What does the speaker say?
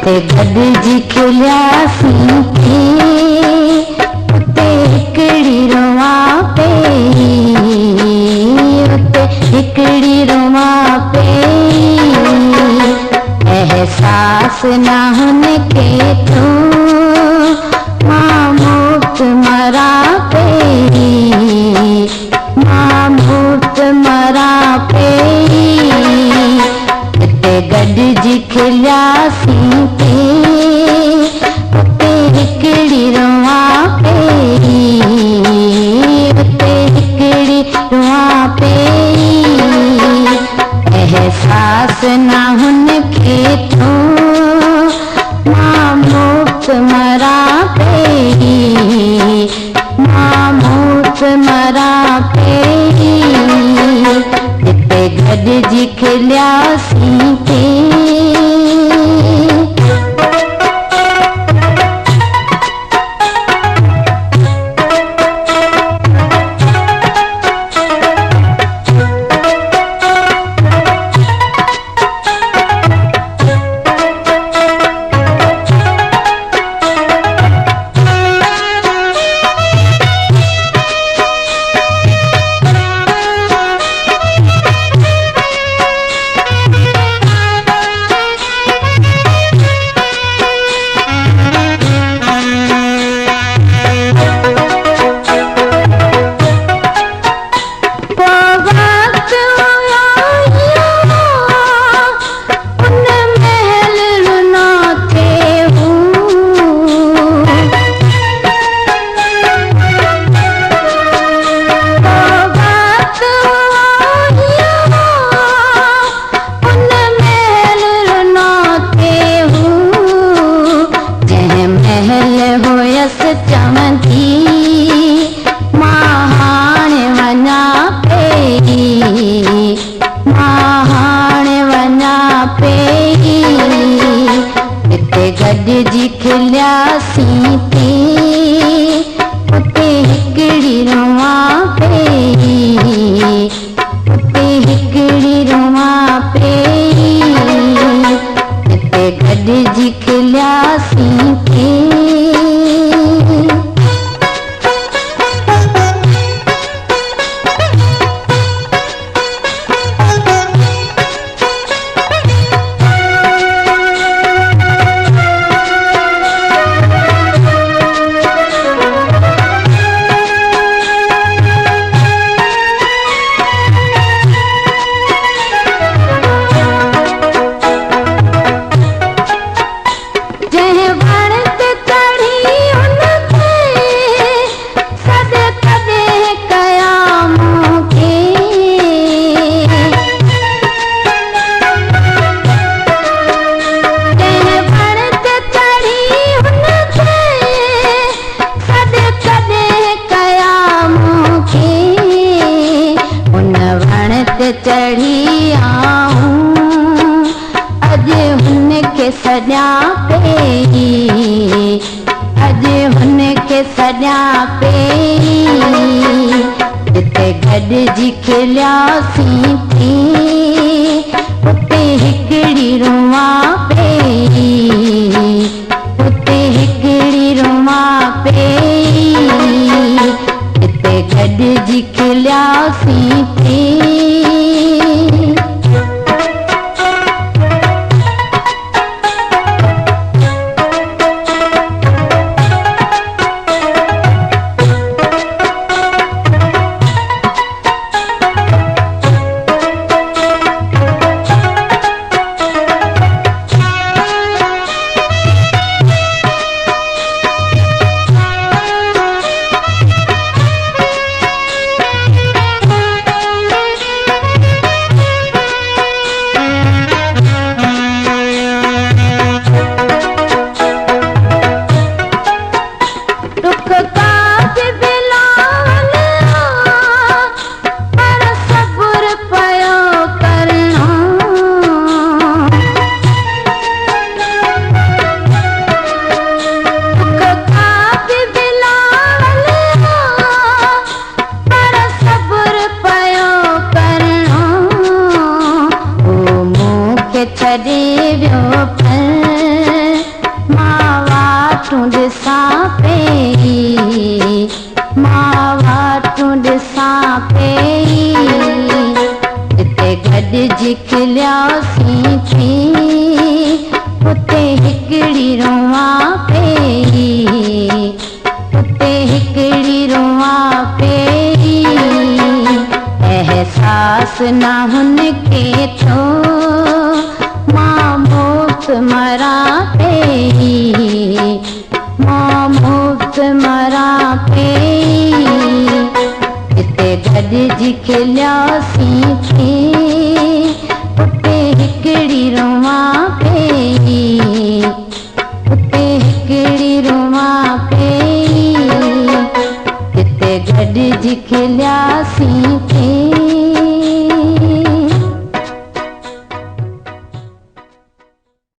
गॾिजी खिलियासीं उते हिकिड़ी रुआ पई, उते हिकिड़ी रुआ पई। एहसास न हुनखे थो मां मुफ़्त मरा पई, मां मुफ़्त मरा पई। गॾिजी खिलियासीं उते हिकिड़ी रुआ पई, उते हिकिड़ी रुआ पई। एहसास न हुनखे थो मां मुफ़्त मरा पई, मां मुफ़्त मरा पई। हिते गॾिजी खिलियासीं गॾिजी खिलियासीं उते हिकिड़ी रुआ पई, उते हिकिड़ी रुआ पई। हिते गॾिजी खिलियासीं चढ़ी आऊं अॼु हुनखे सॼा पई, अॼु हुनखे सॼा पई। हिते गॾिजी खिलियासीं उते हिकिड़ी रुआ पई, उते हिकिड़ी रुआ पई। हिते गॾिजी खिलियासीं पेई, जिते गॾिजी खिलियासीं थी, उते हिकिड़ी रोआं पेई, उते हिकिड़ी रोआं पेई। एहसास न हुनखे थो मां मुफ़्त मरां पेई, मां मुफ़्त मरां पेई। जिते गॾिजी खिलियासीं थी, उते हिकिड़ी रोआं पेई, उते हिकिड़ी रोआं पेई। जिते गॾिजी खिलियासीं थी।